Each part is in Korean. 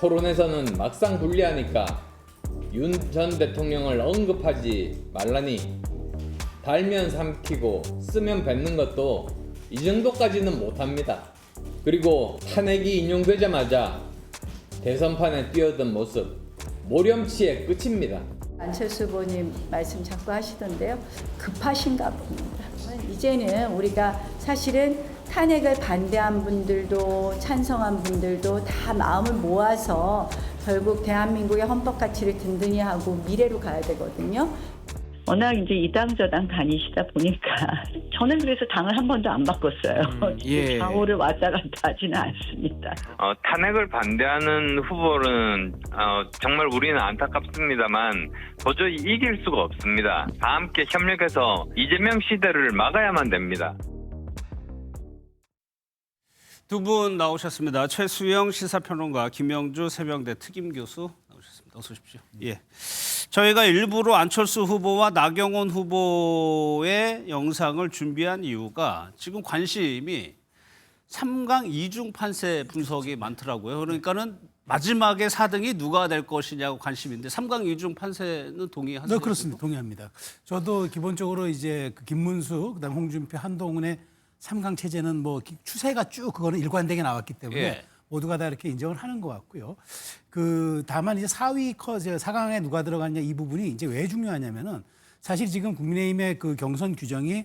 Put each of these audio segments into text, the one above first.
토론에서는 막상 불리하니까 윤 전 대통령을 언급하지 말라니 달면 삼키고 쓰면 뱉는 것도 이 정도까지는 못합니다. 그리고 탄핵이 인용되자마자 대선판에 뛰어든 모습 모렴치의 끝입니다. 안철수 후보님 말씀 자꾸 하시던데요. 급하신가 봅니다. 이제는 우리가 사실은 탄핵을 반대한 분들도 찬성한 분들도 다 마음을 모아서 결국 대한민국의 헌법 가치를 든든히 하고 미래로 가야 되거든요. 워낙 이제 이 당 저 당 다니시다 보니까 저는 그래서 당을 한 번도 안 바꿨어요. 예. 좌우를 왔다 갔다 하지는 않습니다. 탄핵을 반대하는 후보는 정말 우리는 안타깝습니다만 도저히 이길 수가 없습니다. 다 함께 협력해서 이재명 시대를 막아야만 됩니다. 두 분 나오셨습니다. 최수영 시사평론가, 김영주 세명대 특임교수 나오셨습니다. 어서 오십시오. 예. 저희가 일부러 안철수 후보와 나경원 후보의 영상을 준비한 이유가 지금 관심이 3강 2중 판세 분석이 많더라고요. 그러니까는 마지막에 4등이 누가 될 것이냐고 관심인데 3강 2중 판세는 동의하세요? 네, 그렇습니다. 동의합니다. 저도 기본적으로 이제 그 김문수, 그다음 홍준표, 한동훈의 3강 체제는 뭐 추세가 쭉 그거는 일관되게 나왔기 때문에 예. 모두가 다 이렇게 인정을 하는 것 같고요. 그 다만 이제 4강에 누가 들어갔냐 이 부분이 이제 왜 중요하냐면은 사실 지금 국민의힘의 그 경선 규정이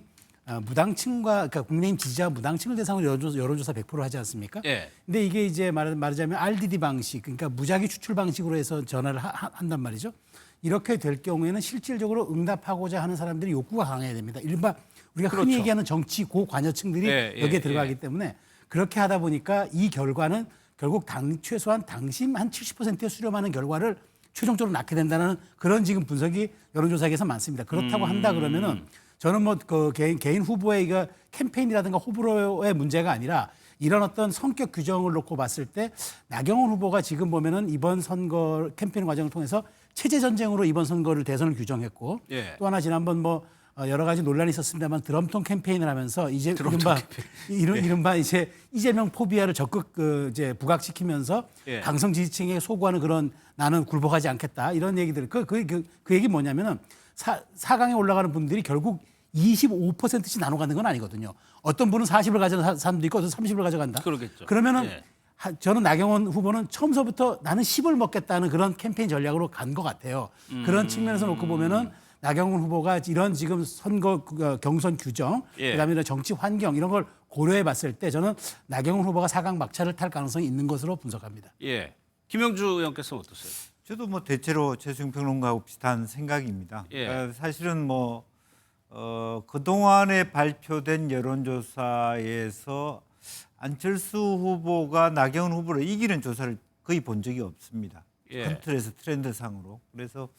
무당층과 그러니까 국민의힘 지지자 무당층을 대상으로 여론조사 100% 하지 않습니까? 예. 근데 이게 이제 말하자면 RDD 방식, 그러니까 무작위 추출 방식으로 해서 전화를 한단 말이죠. 이렇게 될 경우에는 실질적으로 응답하고자 하는 사람들이 욕구가 강해야 됩니다. 일반 우리가 그렇죠. 흔히 얘기하는 정치 고관여층들이 여기에 들어가기 때문에 그렇게 하다 보니까 이 결과는 결국 최소한 당심 한 70%에 수렴하는 결과를 최종적으로 낳게 된다는 그런 지금 분석이 여론조사에서 많습니다. 그렇다고 한다 그러면은 저는 뭐 그 개인 후보의 이거 캠페인이라든가 호불호의 문제가 아니라 이런 어떤 성격 규정을 놓고 봤을 때 나경원 후보가 지금 보면은 이번 선거 캠페인 과정을 통해서 체제 전쟁으로 이번 선거를 대선을 규정했고 예. 또 하나 지난번 뭐 여러 가지 논란이 있었습니다만 드럼통 캠페인을 하면서 이제 이른바 이제 이재명 포비아를 적극 이제 부각시키면서 예. 강성 지지층에 소구하는 그런 나는 굴복하지 않겠다 이런 얘기들 그 얘기 뭐냐면은 4강에 올라가는 분들이 결국 25%씩 나눠 가는 건 아니거든요. 어떤 분은 40을 가져가는 사람도 있고 어떤 30을 가져간다. 그러겠죠. 그러면은 예. 저는 나경원 후보는 처음서부터 나는 10을 먹겠다는 그런 캠페인 전략으로 간 것 같아요. 그런 측면에서 놓고 보면은 나경원 후보가 이런 지금 선거 경선 규정, 예. 그다음에 이런 정치 환경 이런 걸 고려해 봤을 때 저는 나경원 후보가 4강 막차를 탈 가능성이 있는 것으로 분석합니다. 예. 김영주 의원께서는 어떠세요? 저도 뭐 대체로 최수영 평론가하고 비슷한 생각입니다. 예. 사실은 뭐 그동안에 발표된 여론조사에서 안철수 후보가 나경원 후보를 이기는 조사를 거의 본 적이 없습니다. 예. 큰 틀에서 트렌드상으로. 그래서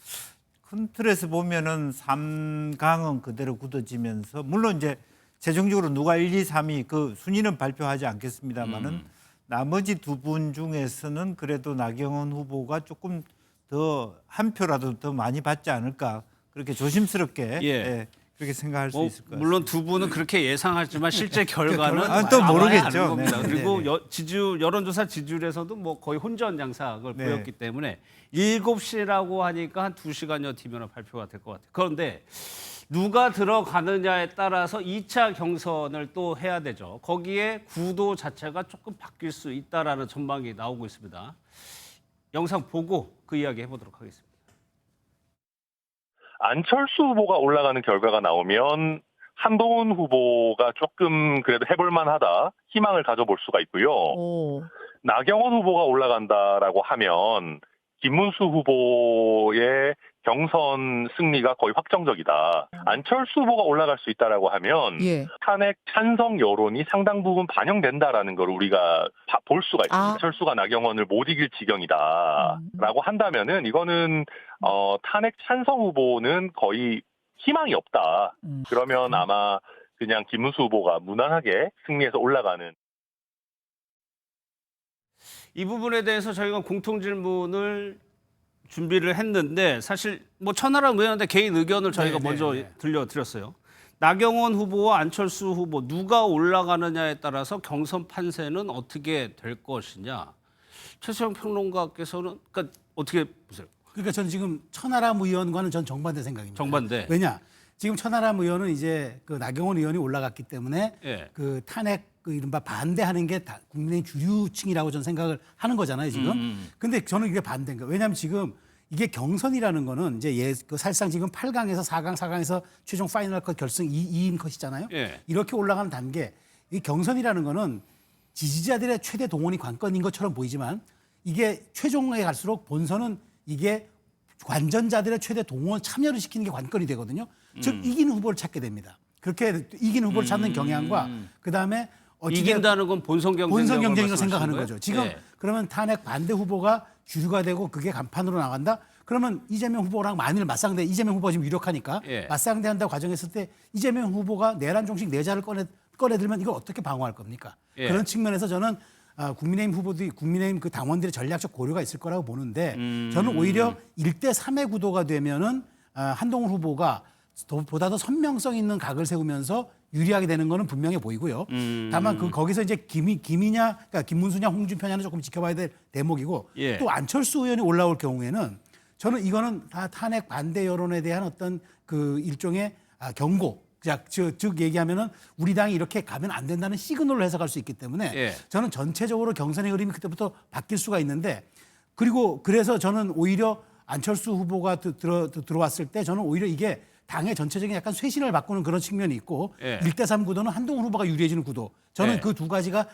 큰 틀에서 보면은 3강은 그대로 굳어지면서 물론 이제 최종적으로 누가 1, 2, 3위 그 순위는 발표하지 않겠습니다만은 나머지 두 분 중에서는 그래도 나경원 후보가 조금 더 한 표라도 더 많이 받지 않을까 그렇게 조심스럽게 예. 그렇게 생각할 수 있을 것 같습니다. 물론 두 분은 그렇게 예상하지만 실제 결과는 또 나와야 모르겠죠. 아는 겁니다. 네, 그리고 네, 여론조사 지지율에서도 뭐 거의 혼전 양상을 네. 보였기 때문에 7시라고 하니까 한 2시간여 뒤면 발표가 될 것 같아요. 그런데 누가 들어가느냐에 따라서 2차 경선을 또 해야 되죠. 거기에 구도 자체가 조금 바뀔 수 있다라는 전망이 나오고 있습니다. 영상 보고 그 이야기 해보도록 하겠습니다. 안철수 후보가 올라가는 결과가 나오면 한동훈 후보가 조금 그래도 해볼만하다 희망을 가져볼 수가 있고요. 나경원 후보가 올라간다라고 하면 김문수 후보의 경선 승리가 거의 확정적이다. 안철수 후보가 올라갈 수 있다라고 하면 탄핵 찬성 여론이 상당 부분 반영된다라는 걸 우리가 볼 수가 있습니다. 안철수가 나경원을 못 이길 지경이다라고 한다면은 이거는 탄핵 찬성 후보는 거의 희망이 없다. 그러면 아마 그냥 김문수 후보가 무난하게 승리해서 올라가는. 이 부분에 대해서 저희가 공통 질문을 준비를 했는데 사실 뭐 천하람 의원한테 개인 의견을 저희가 먼저 들려드렸어요. 나경원 후보와 안철수 후보 누가 올라가느냐에 따라서 경선 판세는 어떻게 될 것이냐. 최수영 평론가께서는 그러니까 어떻게 보세요? 그러니까 저는 지금 천하람 의원과는 전 정반대 생각입니다. 정반대. 왜냐? 지금 천하람 의원은 이제 그 나경원 의원이 올라갔기 때문에 예. 그 탄핵 그 이른바 반대하는 게 다 국민의 주류층이라고 저는 생각을 하는 거잖아요, 지금. 근데 저는 이게 반대인 거예요. 왜냐하면 지금 이게 경선이라는 거는 이제 그 사실상 지금 8강에서 4강, 4강에서 최종 파이널 컷 결승 2인 컷이잖아요. 예. 이렇게 올라가는 단계. 이 경선이라는 거는 지지자들의 최대 동원이 관건인 것처럼 보이지만 이게 최종에 갈수록 본선은 이게 관전자들의 최대 동원 참여를 시키는 게 관건이 되거든요. 즉 이기는 후보를 찾게 됩니다. 그렇게 이기는 후보를 찾는 경향과 그다음에 이긴다는 건 본선 경쟁이라고 생각하는 거죠. 지금 예. 그러면 탄핵 반대 후보가 주류가 되고 그게 간판으로 나간다. 그러면 이재명 후보랑 만일 맞상대, 이재명 후보가 지금 유력하니까 예. 맞상대한다고 가정했을 때 이재명 후보가 내란 종식 내자를 꺼내들면 이걸 어떻게 방어할 겁니까? 예. 그런 측면에서 저는 국민의힘 후보들이 국민의힘 그 당원들의 전략적 고려가 있을 거라고 보는데 저는 오히려 1대 3의 구도가 되면은 한동훈 후보가 보다 더 선명성 있는 각을 세우면서 유리하게 되는 거는 분명해 보이고요. 다만 거기서 이제 김이냐, 그러니까 김문수냐, 홍준표냐는 조금 지켜봐야 될 대목이고 예. 또 안철수 의원이 올라올 경우에는 저는 이거는 다 탄핵 반대 여론에 대한 어떤 그 일종의 경고. 즉 얘기하면은 우리 당이 이렇게 가면 안 된다는 시그널로 해석할 수 있기 때문에 예. 저는 전체적으로 경선의 흐름이 그때부터 바뀔 수가 있는데 그리고 그래서 저는 오히려 안철수 후보가 들어왔을 때 저는 오히려 이게 당의 전체적인 약간 쇄신을 바꾸는 그런 측면이 있고 예. 1대 3 구도는 한동훈 후보가 유리해지는 구도. 저는 예. 그 두 가지가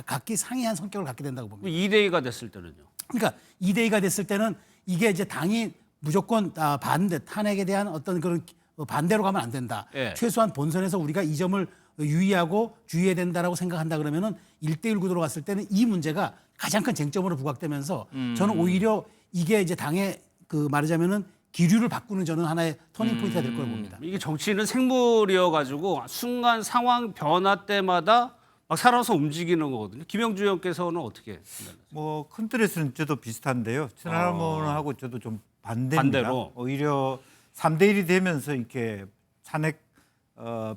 각기 상이한 성격을 갖게 된다고 봅니다. 2대2가 됐을 때는요. 그러니까 2대 2가 됐을 때는 이게 이제 당이 무조건 반대 탄핵에 대한 어떤 그런 반대로 가면 안 된다. 예. 최소한 본선에서 우리가 이 점을 유의하고 주의해야 된다라고 생각한다 그러면은 1대1 구도로 갔을 때는 이 문제가 가장 큰 쟁점으로 부각되면서 저는 오히려 이게 이제 당의 그 말하자면은 기류를 바꾸는 저는 하나의 터닝 포인트가 될 거라고 봅니다. 이게 정치는 생물이어가지고 순간 상황 변화 때마다 막 살아서 움직이는 거거든요. 김영주 의원께서는 어떻게 생각하세요? 뭐 큰 틀에서는 저도 비슷한데요. 천하람 의원하고 저도 좀 반대입니다. 반대로. 오히려 3대 1이 되면서 이렇게 탄핵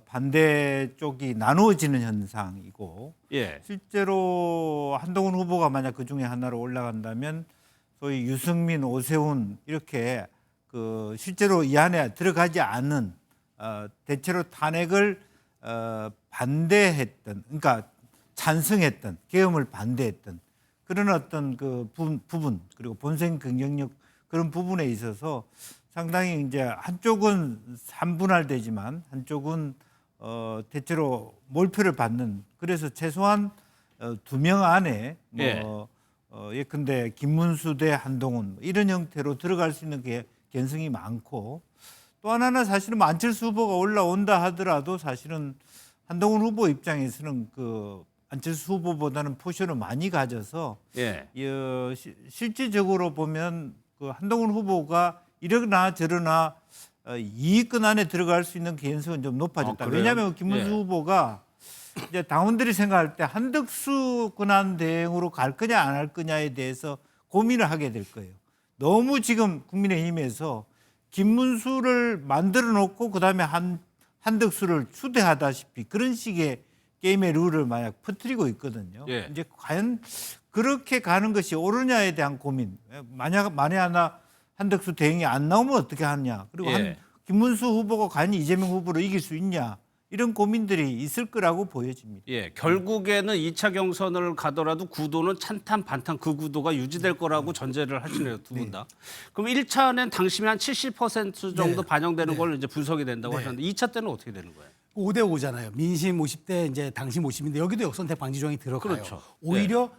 반대 쪽이 나누어지는 현상이고 예. 실제로 한동훈 후보가 만약 그 중에 하나로 올라간다면 소위 유승민, 오세훈 이렇게 그 실제로 이 안에 들어가지 않는 대체로 탄핵을 반대했던, 그러니까 찬성했던, 계엄을 반대했던 그런 어떤 그 부분 그리고 본선 경쟁력 그런 부분에 있어서 상당히 이제 한쪽은 3분할되지만 한쪽은 대체로 몰표를 받는 그래서 최소한 2명 안에 뭐 예컨대 김문수 대 한동훈 이런 형태로 들어갈 수 있는 게 개연성이 많고 또 하나는 사실은 뭐 안철수 후보가 올라온다 하더라도 사실은 한동훈 후보 입장에서는 그 안철수 후보보다는 포션을 많이 가져서 예. 실질적으로 보면 그 한동훈 후보가 이러나 저러나 이익권 안에 들어갈 수 있는 개연성은 좀 높아졌다. 그래요? 왜냐하면 김문수 예. 후보가 이제 당원들이 생각할 때 한덕수 권한 대행으로 갈 거냐 안 할 거냐에 대해서 고민을 하게 될 거예요. 너무 지금 국민의힘에서 김문수를 만들어 놓고 그다음에 한덕수를 추대하다시피 그런 식의 게임의 룰을 만약 퍼뜨리고 있거든요. 예. 이제 과연 그렇게 가는 것이 옳으냐에 대한 고민. 만에 하나 한덕수 대행이 안 나오면 어떻게 하냐. 그리고 예. 김문수 후보가 과연 이재명 후보를 이길 수 있냐. 이런 고민들이 있을 거라고 보여집니다. 예, 결국에는 2차 경선을 가더라도 구도는 찬탄 반탄 그 구도가 유지될 거라고 전제를 하시네요, 두 분 다. 그럼 1차는 당심이 한 70% 정도 네. 반영되는 걸 이제 분석이 된다고 네. 하셨는데 2차 때는 어떻게 되는 거예요? 5대 5잖아요. 민심 50대 이제 당심 50인데 여기도 역선택 방지 조항이 들어가요. 그렇죠. 오히려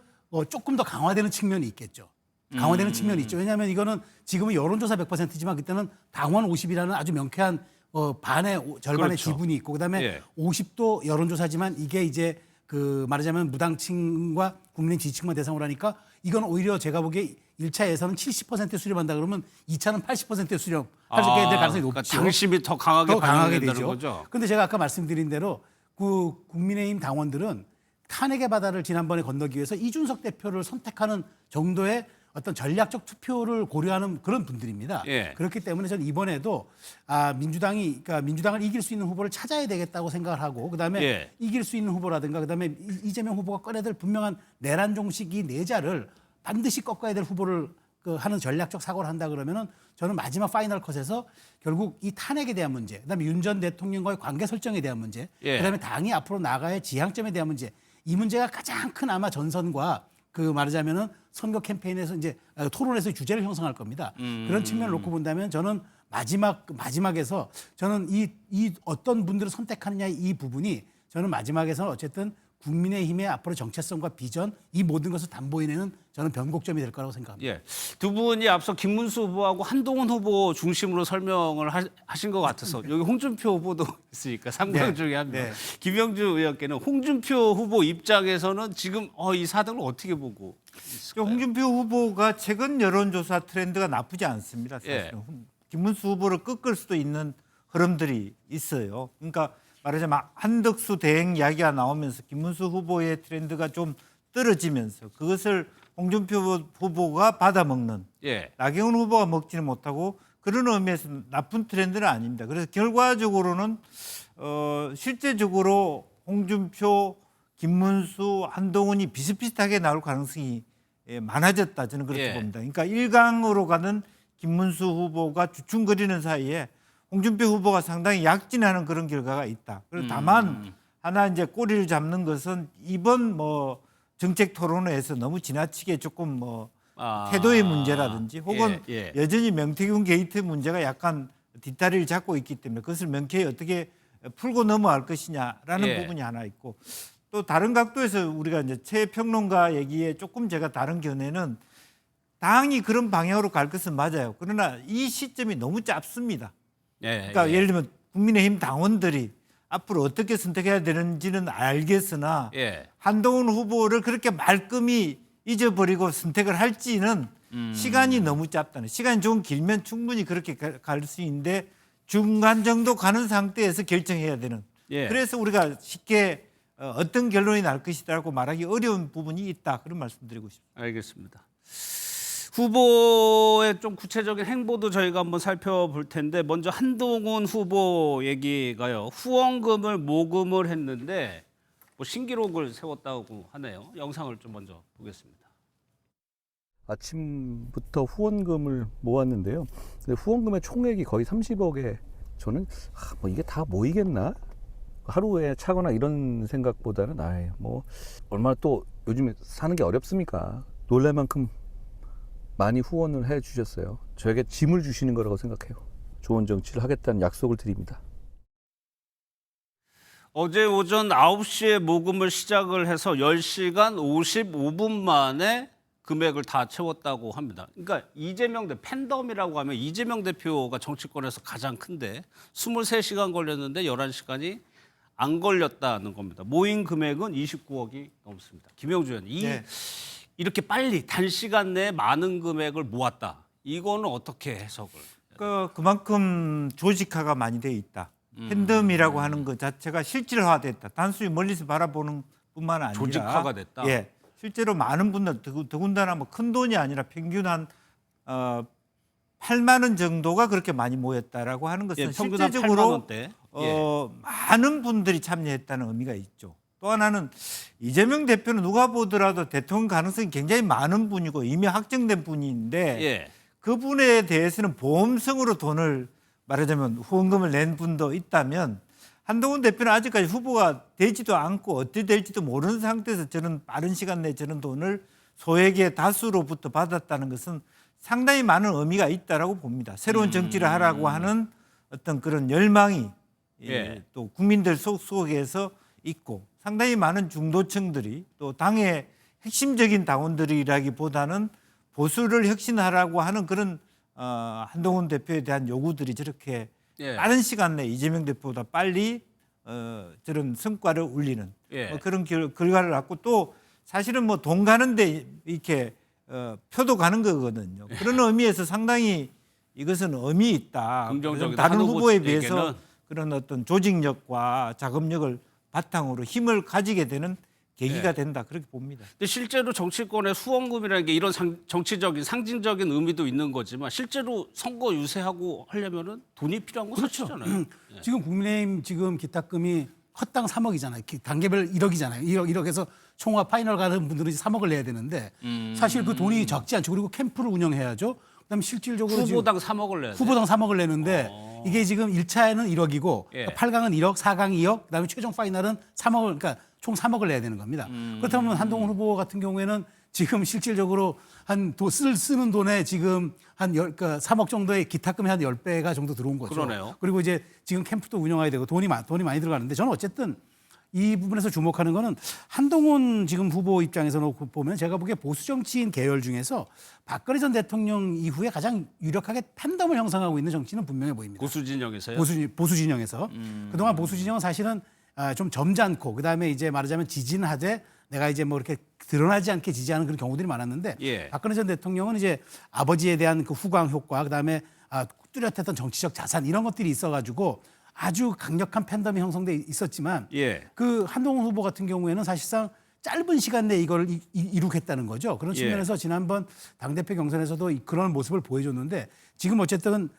조금 더 강화되는 측면이 있겠죠. 강화되는 측면이 있죠. 왜냐하면 이거는 지금은 여론조사 100%지만 그때는 당원 50이라는 아주 명쾌한 반의 절반의 그렇죠. 지분이 있고 그다음에 예. 50도 여론조사지만 이게 이제 그 말하자면 무당층과 국민의 지지층만 대상으로 하니까 이건 오히려 제가 보기에 1차에서는 70% 수렴한다 그러면 2차는 80% 수렴하게 될 가능성이 높죠. 그러니까 당심이 더 강하게 반영된다는 되죠. 거죠. 그런데 제가 아까 말씀드린 대로 그 국민의힘 당원들은 탄핵의 바다를 지난번에 건너기 위해서 이준석 대표를 선택하는 정도의 어떤 전략적 투표를 고려하는 그런 분들입니다. 예. 그렇기 때문에 저는 이번에도 민주당을 이길 수 있는 후보를 찾아야 되겠다고 생각을 하고 그다음에 예. 이길 수 있는 후보라든가 그다음에 이재명 후보가 꺼내들 분명한 내란 종식 이 내자를 반드시 꺾어야 될 후보를 하는 전략적 사고를 한다 그러면은 저는 마지막 파이널 컷에서 결국 이 탄핵에 대한 문제, 그다음에 윤 전 대통령과의 관계 설정에 대한 문제, 예. 그다음에 당이 앞으로 나가야 할 지향점에 대한 문제, 이 문제가 가장 큰 아마 전선과 말하자면은 선거 캠페인에서 이제 토론에서 주제를 형성할 겁니다. 그런 측면을 놓고 본다면 저는 마지막에서 저는 이 어떤 분들을 선택하느냐 이 부분이 저는 마지막에서는 어쨌든 국민의힘의 앞으로 정체성과 비전 이 모든 것을 담보해내는 저는 변곡점이 될 거라고 생각합니다. 예. 두 분이 앞서 김문수 후보하고 한동훈 후보 중심으로 설명을 하신 것 같아서 여기 홍준표 후보도 있으니까 3강 중에 한 명. 네. 김영주 의원께는 홍준표 후보 입장에서는 지금 이 사등을 어떻게 보고 있을까요? 홍준표 후보가 최근 여론조사 트렌드가 나쁘지 않습니다. 사실은. 예. 김문수 후보를 꺾을 수도 있는 흐름들이 있어요. 그러니까 말하자면 한덕수 대행 이야기가 나오면서 김문수 후보의 트렌드가 좀 떨어지면서 그것을 홍준표 후보가 받아먹는 예. 나경원 후보가 먹지는 못하고 그런 의미에서 나쁜 트렌드는 아닙니다. 그래서 결과적으로는 실제적으로 홍준표, 김문수, 한동훈이 비슷비슷하게 나올 가능성이 많아졌다. 저는 그렇게 예. 봅니다. 그러니까 1강으로 가는 김문수 후보가 주춤거리는 사이에 홍준표 후보가 상당히 약진하는 그런 결과가 있다. 그래서 다만 하나 이제 꼬리를 잡는 것은 이번 정책 토론회에서 너무 지나치게 조금 태도의 문제라든지 혹은 예. 여전히 명태균 게이트 문제가 약간 뒷다리를 잡고 있기 때문에 그것을 명쾌히 어떻게 풀고 넘어갈 것이냐라는 예. 부분이 하나 있고 또 다른 각도에서 우리가 이제 최 평론가 얘기에 조금 제가 다른 견해는 당이 그런 방향으로 갈 것은 맞아요. 그러나 이 시점이 너무 짧습니다. 예. 그러니까 예를 들면 국민의힘 당원들이 앞으로 어떻게 선택해야 되는지는 알겠으나 예. 한동훈 후보를 그렇게 말끔히 잊어버리고 선택을 할지는 시간이 너무 짧다는. 시간이 좀 길면 충분히 그렇게 갈 수 있는데 중간 정도 가는 상태에서 결정해야 되는. 예. 그래서 우리가 쉽게 어떤 결론이 날 것이다라고 말하기 어려운 부분이 있다. 그런 말씀드리고 싶습니다. 알겠습니다. 후보의 좀 구체적인 행보도 저희가 한번 살펴볼 텐데 먼저 한동훈 후보 얘기가요. 후원금을 모금을 했는데 신기록을 세웠다고 하네요. 영상을 좀 먼저 보겠습니다. 아침부터 후원금을 모았는데요. 근데 후원금의 총액이 거의 30억에 저는 이게 다 모이겠나? 하루에 차거나 이런 생각보다는 얼마나 또 요즘에 사는 게 어렵습니까? 놀랄 만큼 많이 후원을 해 주셨어요. 저에게 짐을 주시는 거라고 생각해요. 좋은 정치를 하겠다는 약속을 드립니다. 어제 오전 9시에 모금을 시작을 해서 10시간 55분 만에 금액을 다 채웠다고 합니다. 그러니까 이재명 팬덤이라고 하면 이재명 대표가 정치권에서 가장 큰데 23시간 걸렸는데 11시간이 안 걸렸다는 겁니다. 모인 금액은 29억이 넘습니다. 김영주 의원, 이렇게 빨리 단시간 내에 많은 금액을 모았다. 이거는 어떻게 해석을? 그만큼 조직화가 많이 돼 있다. 팬덤이라고 하는 것 자체가 실질화됐다. 단순히 멀리서 바라보는 뿐만 아니라 조직화가 됐다. 예, 실제로 많은 분들 더군다나 큰 돈이 아니라 평균 한 8만 원 정도가 그렇게 많이 모였다라고 하는 것은 평균 한 8만 실제적으로 원대. 많은 분들이 참여했다는 의미가 있죠. 또 하나는 이재명 대표는 누가 보더라도 대통령 가능성이 굉장히 많은 분이고 이미 확정된 분인데 그분에 대해서는 보험성으로 돈을 말하자면 후원금을 낸 분도 있다면 한동훈 대표는 아직까지 후보가 되지도 않고 어떻게 될지도 모르는 상태에서 저는 빠른 시간 내에 저런 돈을 소액의 다수로부터 받았다는 것은 상당히 많은 의미가 있다라고 봅니다. 새로운 정치를 하라고 하는 어떤 그런 열망이 또 국민들 속에서 있고 상당히 많은 중도층들이 또 당의 핵심적인 당원들이라기보다는 보수를 혁신하라고 하는 그런 한동훈 대표에 대한 요구들이 저렇게 빠른 시간 내에 이재명 대표보다 빨리 저런 성과를 울리는 그런 결과를 갖고 또 사실은 돈 가는데 이렇게 표도 가는 거거든요. 그런 의미에서 상당히 이것은 의미 있다. 긍정적인 다른 후보에 후보에게는 비해서 그런 어떤 조직력과 작업력을 바탕으로 힘을 가지게 되는 계기가 된다. 그렇게 봅니다. 근데 실제로 정치권의 후원금이라는 게 이런 정치적인 상징적인 의미도 있는 거지만 실제로 선거 유세하고 하려면은 돈이 필요한 건 사실이잖아요. 지금 국민의힘 지금 기탁금이 헛당 3억이잖아요. 단계별 1억이잖아요. 1억에서 총화 파이널 가는 분들은 이제 3억을 내야 되는데 사실 그 돈이 적지 않죠. 그리고 캠프를 운영해야죠. 그다음에 실질적으로 후보당 3억을 내야 돼요. 후보당 3억을 내는데 이게 지금 1차에는 1억이고 예. 8강은 1억, 4강이 2억, 그다음에 최종 파이널은 3억을 그러니까 총 3억을 내야 되는 겁니다. 그렇다면 한동훈 후보 같은 경우에는 지금 실질적으로 쓰는 돈에 지금 한 3억 정도의 기타금이 한 10배가 정도 들어온 거죠. 그러네요. 그리고 이제 지금 캠프도 운영해야 되고 돈이 많이 들어가는데 저는 어쨌든 이 부분에서 주목하는 거는 한동훈 지금 후보 입장에서 보면 제가 보기에 보수 정치인 계열 중에서 박근혜 전 대통령 이후에 가장 유력하게 팬덤을 형성하고 있는 정치는 분명해 보입니다. 보수 진영에서요? 보수 진영에서. 그동안 보수 진영은 사실은 좀 점잖고 그다음에 이제 말하자면 지진하되 내가 이제 뭐 이렇게 드러나지 않게 지지하는 그런 경우들이 많았는데 예. 박근혜 전 대통령은 이제 아버지에 대한 그 후광 효과 그다음에 뚜렷했던 정치적 자산 이런 것들이 있어가지고 아주 강력한 팬덤이 형성돼 있었지만 예. 그 한동훈 후보 같은 경우에는 사실상 짧은 시간 내에 이걸 이룩했다는 거죠. 그런 예. 측면에서 지난번 당대표 경선에서도 그런 모습을 보여줬는데 지금 어쨌든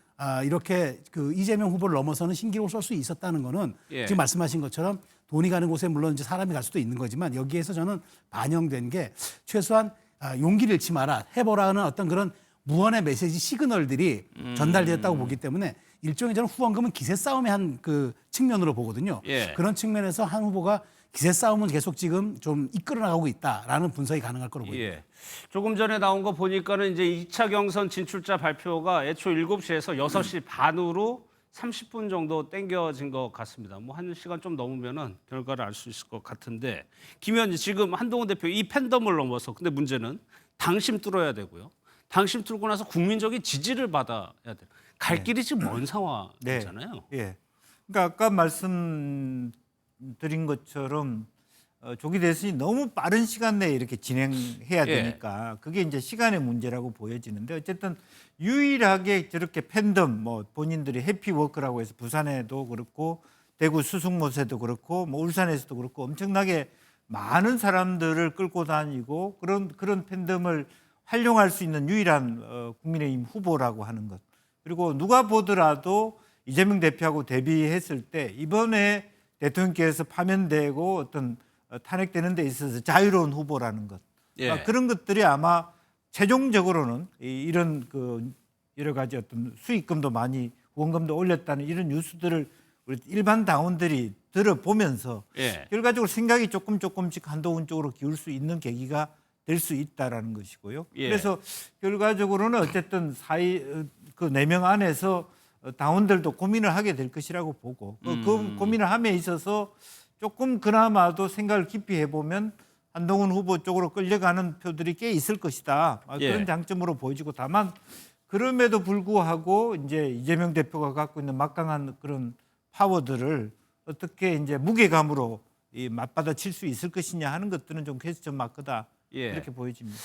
이렇게 그 이재명 후보를 넘어서는 신기록을 쓸 수 있었다는 거는 예. 지금 말씀하신 것처럼 돈이 가는 곳에 물론 이제 사람이 갈 수도 있는 거지만 여기에서 저는 반영된 게 최소한 용기를 잃지 마라 해보라는 어떤 그런 무언의 메시지 시그널들이 전달되었다고 보기 때문에 일종의 저는 후원금은 기세 싸움의 한 그 측면으로 보거든요. 예. 그런 측면에서 한 후보가 기세 싸움은 계속 지금 좀 이끌어 나가고 있다라는 분석이 가능할 거로 보입니다. 예. 조금 전에 나온 거 보니까는 이제 2차 경선 진출자 발표가 애초 7시에서 6시 반으로 30분 정도 땡겨진 것 같습니다. 뭐 1시간 좀 넘으면은 결과를 알 수 있을 것 같은데 김현지 지금 한동훈 대표 이 팬덤을 넘어서 근데 문제는 당심 뚫어야 되고요. 당심 뚫고 나서 국민적인 지지를 받아야 돼요. 갈 길이 지금 먼 상황이잖아요. 예. 그러니까 아까 말씀드린 것처럼 조기 대선이 너무 빠른 시간 내에 이렇게 진행해야 되니까 그게 이제 시간의 문제라고 보여지는데 어쨌든 유일하게 저렇게 팬덤 뭐 본인들이 해피워크라고 해서 부산에도 그렇고 대구 수승못에도 그렇고 뭐 울산에서도 그렇고 엄청나게 많은 사람들을 끌고 다니고 그런 팬덤을 활용할 수 있는 유일한 국민의힘 후보라고 하는 것. 그리고 누가 보더라도 이재명 대표하고 대비했을 때 이번에 대통령께서 파면되고 어떤 탄핵되는 데 있어서 자유로운 후보라는 것. 예. 그런 것들이 아마 최종적으로는 이런 그 여러 가지 어떤 수익금도 많이 후원금도 올렸다는 이런 뉴스들을 우리 일반 당원들이 들어보면서 예. 결과적으로 생각이 조금씩 한동훈 쪽으로 기울 수 있는 계기가 될 수 있다라는 것이고요. 예. 그래서 결과적으로는 어쨌든 그 4명 안에서 당원들도 고민을 하게 될 것이라고 보고 그 고민을 함에 있어서 조금 그나마도 생각을 깊이 해보면 한동훈 후보 쪽으로 끌려가는 표들이 꽤 있을 것이다. 예. 그런 장점으로 보여지고 다만 그럼에도 불구하고 이제 이재명 대표가 갖고 있는 막강한 그런 파워들을 어떻게 이제 무게감으로 맞받아칠 수 있을 것이냐 하는 것들은 좀 퀘스천 마크다. 예. 이렇게 보여집니다.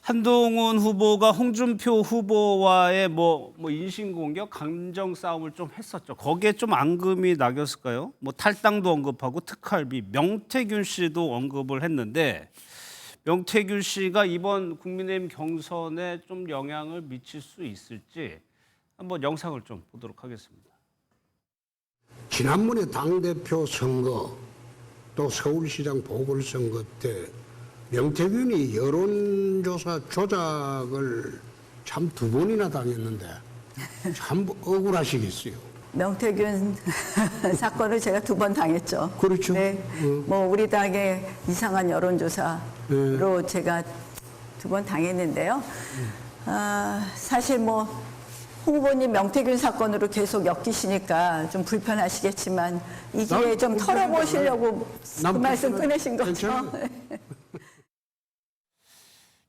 한동훈 후보가 홍준표 후보와의 뭐 인신공격, 감정 싸움을 좀 했었죠. 거기에 좀 앙금이 낙였을까요? 뭐 탈당도 언급하고 특활비, 명태균 씨도 언급을 했는데 명태균 씨가 이번 국민의힘 경선에 좀 영향을 미칠 수 있을지 한번 영상을 좀 보도록 하겠습니다. 지난번에 당대표 선거 또 서울시장 보궐선거 때 명태균이 여론조사 조작을 참 2번이나 당했는데 참 억울하시겠어요. 명태균 사건을 제가 2번 당했죠. 그렇죠. 네. 뭐 우리 당의 이상한 여론조사로 제가 2번 당했는데요. 사실 뭐 홍 후보님 명태균 사건으로 계속 엮이시니까 좀 불편하시겠지만 이 기회에 좀 털어보시려고 그 말씀 꺼내신 거죠.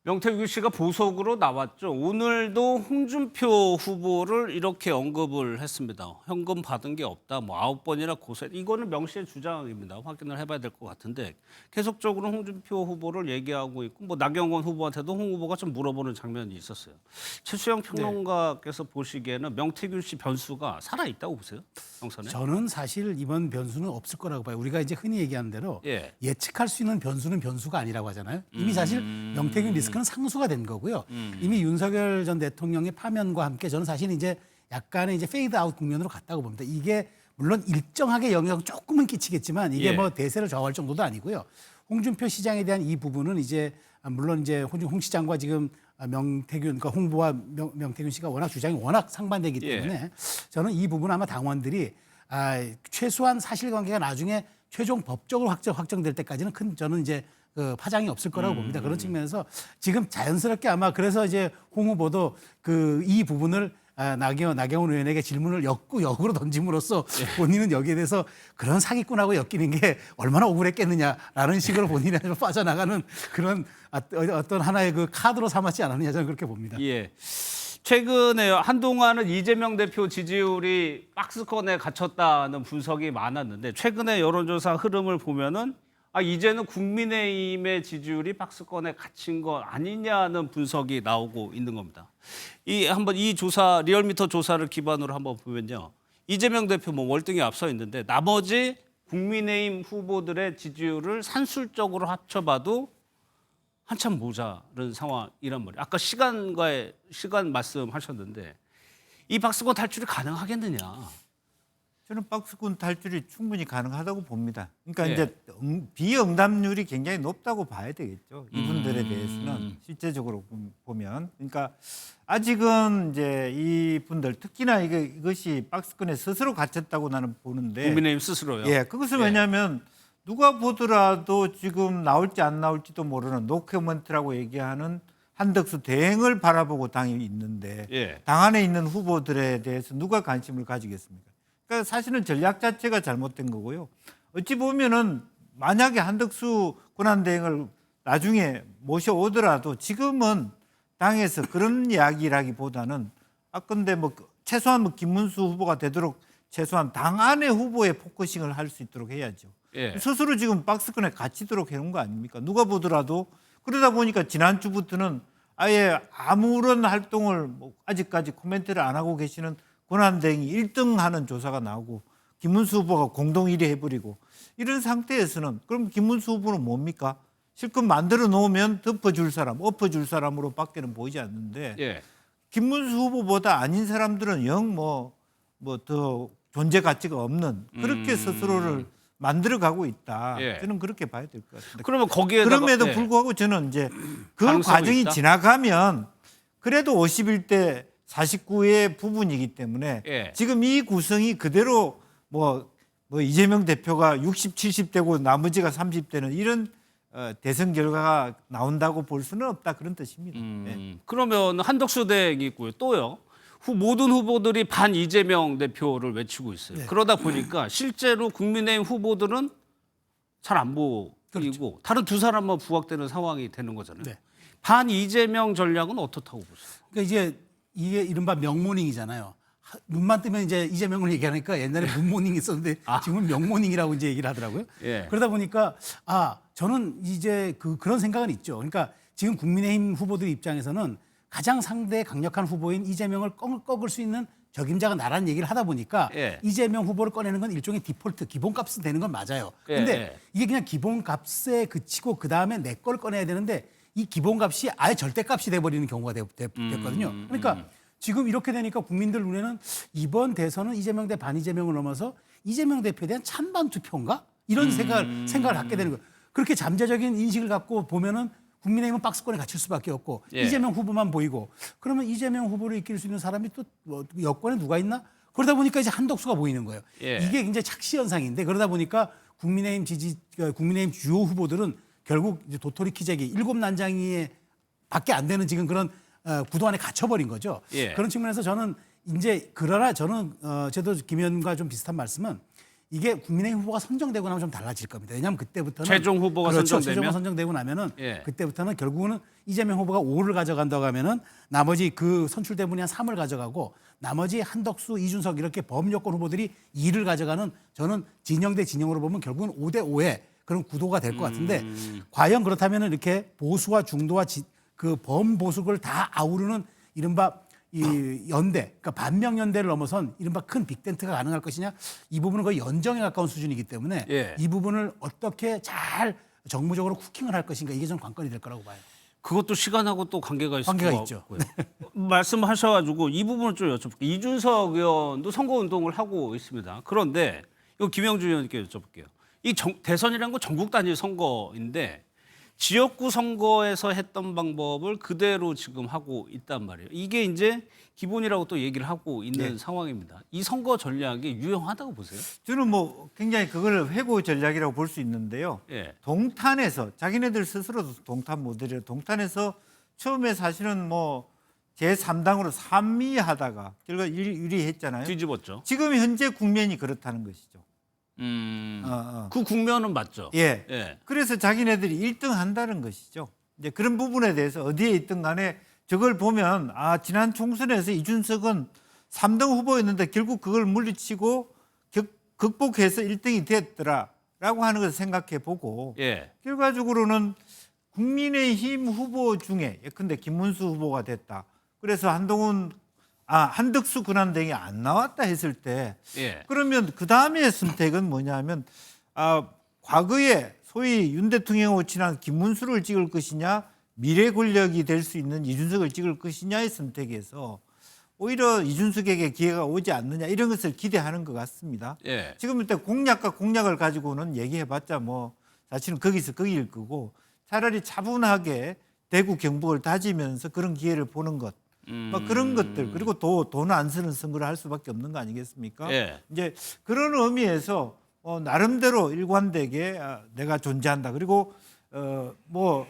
명태균 씨가 보석으로 나왔죠. 오늘도 홍준표 후보를 이렇게 언급을 했습니다. 현금 받은 게 없다. 뭐 9번이나 고소. 이거는 명 씨의 주장입니다. 확인을 해봐야 될 것 같은데 계속적으로 홍준표 후보를 얘기하고 있고 뭐 나경원 후보한테도 홍 후보가 좀 물어보는 장면이 있었어요. 최수영 평론가께서 보시기에는 명태균 씨 변수가 살아 있다고 보세요? 경선에? 저는 사실 이번 변수는 없을 거라고 봐요. 우리가 이제 흔히 얘기하는 대로 예. 예측할 수 있는 변수는 변수가 아니라고 하잖아요. 이미 사실 명태균 리스크는 상수가 된 거고요. 이미 윤석열 전 대통령의 파면과 함께 저는 사실 이제 약간의 이제 페이드 아웃 국면으로 갔다고 봅니다. 이게 물론 일정하게 영향 조금은 끼치겠지만 이게 예. 뭐 대세를 좌우할 정도도 아니고요. 홍준표 시장에 대한 이 부분은 이제 물론 이제 홍 시장과 지금 명태균 그러니까 홍보와 명태균 씨가 워낙 주장이 워낙 상반되기 때문에 저는 이 부분 아마 당원들이 최소한 사실관계가 나중에 최종 법적으로 확정될 때까지는 저는 이제 그 파장이 없을 거라고 봅니다. 그런 측면에서 지금 자연스럽게 아마 그래서 이제 홍 후보도 이 부분을 나경원 의원에게 질문을 역으로 던짐으로써 본인은 여기에 대해서 그런 사기꾼하고 엮이는 게 얼마나 억울했겠느냐라는 식으로 본인이 빠져나가는 그런 어떤 하나의 그 카드로 삼았지 않았느냐 저는 그렇게 봅니다. 예. 최근에 한동안은 이재명 대표 지지율이 박스권에 갇혔다는 분석이 많았는데 최근에 여론조사 흐름을 보면은 이제는 국민의힘의 지지율이 박스권에 갇힌 것 아니냐는 분석이 나오고 있는 겁니다. 한번 이 조사 리얼미터 조사를 기반으로 한번 보면요. 이재명 대표 월등히 앞서 있는데 나머지 국민의힘 후보들의 지지율을 산술적으로 합쳐봐도 한참 모자른 상황이란 말이에요. 아까 시간 말씀하셨는데 이 박스권 탈출이 가능하겠느냐? 저는 박스권 탈출이 충분히 가능하다고 봅니다. 그러니까 이제 비응답률이 굉장히 높다고 봐야 되겠죠. 이분들에 대해서는 실제적으로 보면, 그러니까 아직은 이제 이분들 특히나 이것이 박스권에 스스로 갇혔다고 나는 보는데. 국민의힘 스스로요. 예, 그것은 왜냐하면 누가 보더라도 지금 나올지 안 나올지도 모르는 노코멘트라고 얘기하는 한덕수 대행을 바라보고 당이 있는데 당 안에 있는 후보들에 대해서 누가 관심을 가지겠습니까? 그러니까 사실은 전략 자체가 잘못된 거고요. 어찌 보면은 만약에 한덕수 권한대행을 나중에 모셔오더라도 지금은 당에서 그런 이야기라기보다는 근데 최소한 김문수 후보가 되도록 최소한 당 안의 후보에 포커싱을 할 수 있도록 해야죠. 스스로 지금 박스권에 갇히도록 해놓은 거 아닙니까? 누가 보더라도 그러다 보니까 지난주부터는 아예 아무런 활동을 아직까지 코멘트를 안 하고 계시는 권한대행이 1등 하는 조사가 나오고 김문수 후보가 공동 1위 해버리고 이런 상태에서는 그럼 김문수 후보는 뭡니까? 실컷 만들어 놓으면 덮어줄 사람, 엎어줄 사람으로 밖에는 보이지 않는데 김문수 후보보다 아닌 사람들은 영 더 존재 가치가 없는 그렇게 스스로를 만들어가고 있다. 저는 그렇게 봐야 될 것 같습니다. 그러면 거기에다가 그럼에도 불구하고 저는 이제 그 과정이 있다? 지나가면 그래도 51대 49의 부분이기 때문에 지금 이 구성이 그대로 이재명 대표가 60, 70대고 나머지가 30대는 이런 대선 결과가 나온다고 볼 수는 없다 그런 뜻입니다. 그러면 한덕수 대행이 있고요. 또요. 모든 후보들이 반 이재명 대표를 외치고 있어요. 그러다 보니까 실제로 국민의힘 후보들은 잘 안 보이고 다른 두 사람만 부각되는 상황이 되는 거잖아요. 반 이재명 전략은 어떻다고 보세요? 그러니까 이게 이른바 명모닝이잖아요. 눈만 뜨면 이제 이재명을 얘기하니까 옛날에 문모닝이 있었는데 지금은 명모닝이라고 이제 얘기를 하더라고요. 그러다 보니까 저는 이제 그런 생각은 있죠. 그러니까 지금 국민의힘 후보들 입장에서는 가장 상대 강력한 후보인 이재명을 꺾을 수 있는 적임자가 나라는 얘기를 하다 보니까 이재명 후보를 꺼내는 건 일종의 디폴트, 기본값은 되는 건 맞아요. 근데 이게 그냥 기본값에 그치고 그다음에 내 걸 꺼내야 되는데 이 기본값이 아예 절대값이 돼버리는 경우가 됐거든요. 그러니까 지금 이렇게 되니까 국민들 눈에는 이번 대선은 이재명 대 반이재명을 넘어서 이재명 대표에 대한 찬반 투표인가? 이런 생각을 갖게 되는 거예요. 그렇게 잠재적인 인식을 갖고 보면은 국민의힘은 박스권에 갇힐 수밖에 없고 이재명 후보만 보이고 그러면 이재명 후보를 이끌 수 있는 사람이 또 여권에 누가 있나? 그러다 보니까 이제 한덕수가 보이는 거예요. 이게 굉장히 착시 현상인데 그러다 보니까 국민의힘 주요 후보들은 결국 이제 도토리 키재기 7난장이에 밖에 안 되는 지금 그런 구도 안에 갇혀버린 거죠. 그런 측면에서 저는 그러나 저는 저도 김 의원과 좀 비슷한 말씀은 이게 국민의힘 후보가 선정되고 나면 좀 달라질 겁니다. 왜냐하면 그때부터는 최종 후보가 선정되면 선정되고 나면은 그때부터는 결국은 이재명 후보가 5를 가져간다고 하면은 나머지 그 선출된 분이 한 3을 가져가고 나머지 한덕수, 이준석 이렇게 범여권 후보들이 2를 가져가는 저는 진영 대 진영으로 보면 결국은 5대 5의 그런 구도가 될 것 같은데 과연 그렇다면은 이렇게 보수와 중도와 그 범보수를 다 아우르는 이른바 이 연대, 그러니까 반명 연대를 넘어선 이른바 큰 빅텐트가 가능할 것이냐 이 부분은 거의 연정에 가까운 수준이기 때문에 이 부분을 어떻게 잘 정무적으로 쿠킹을 할 것인가 이게 좀 관건이 될 거라고 봐요. 그것도 시간하고 또 관계가 있죠. 말씀하셔가지고 이 부분을 좀 여쭤볼게요. 이준석 의원도 선거운동을 하고 있습니다. 그런데 이거 김영주 의원님께 여쭤볼게요. 이 대선이라는 건 전국 단위 선거인데 지역구 선거에서 했던 방법을 그대로 지금 하고 있단 말이에요. 이게 이제 기본이라고 또 얘기를 하고 있는 상황입니다. 이 선거 전략이 유용하다고 보세요? 저는 뭐 굉장히 그걸 회고 전략이라고 볼 수 있는데요. 예. 동탄에서 자기네들 스스로도 동탄 모델이에요. 동탄에서 처음에 사실은 뭐 제3당으로 3위 하다가 결과 유리했잖아요. 뒤집었죠. 지금 현재 국면이 그렇다는 것이죠. 그 국면은 맞죠. 예. 예. 그래서 자기네들이 1등 한다는 것이죠. 이제 그런 부분에 대해서 어디에 있든 간에 저걸 보면 아, 지난 총선에서 이준석은 3등 후보였는데 결국 그걸 물리치고 극복해서 1등이 됐더라라고 하는 것을 생각해 보고 예. 결과적으로는 국민의힘 후보 중에 예컨대 김문수 후보가 됐다. 그래서 한덕수 근한등이 안 나왔다 했을 때 예. 그러면 그 다음에 선택은 뭐냐면 과거에 소위 윤 대통령하고 친한 김문수를 찍을 것이냐 미래 권력이 될 수 있는 이준석을 찍을 것이냐의 선택에서 오히려 이준석에게 기회가 오지 않느냐 이런 것을 기대하는 것 같습니다. 예. 지금 일단 공약과 공약을 가지고는 얘기해봤자 뭐 사실은 거기서 거기일 거고 차라리 차분하게 대구 경북을 다지면서 그런 기회를 보는 것. 뭐 그런 것들 그리고 돈 안 쓰는 선거를 할 수밖에 없는 거 아니겠습니까? 예. 이제 그런 의미에서 나름대로 일관되게 내가 존재한다. 그리고 뭐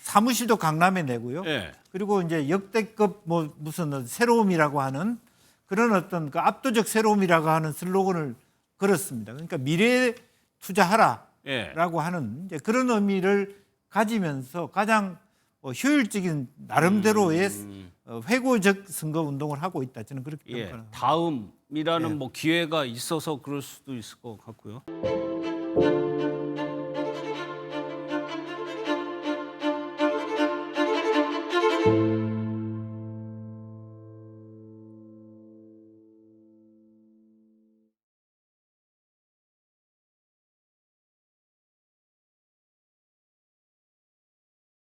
사무실도 강남에 내고요. 예. 그리고 이제 역대급 뭐 무슨 새로움이라고 하는 그런 어떤 그 압도적 새로움이라고 하는 슬로건을 걸었습니다. 그러니까 미래에 투자하라라고 예. 하는 이제 그런 의미를 가지면서 가장 효율적인 나름대로의 회고적 선거 운동을 하고 있다. 저는 그렇게 예. 평가합니다. 다음이라는 예. 뭐 기회가 있어서 그럴 수도 있을 것 같고요.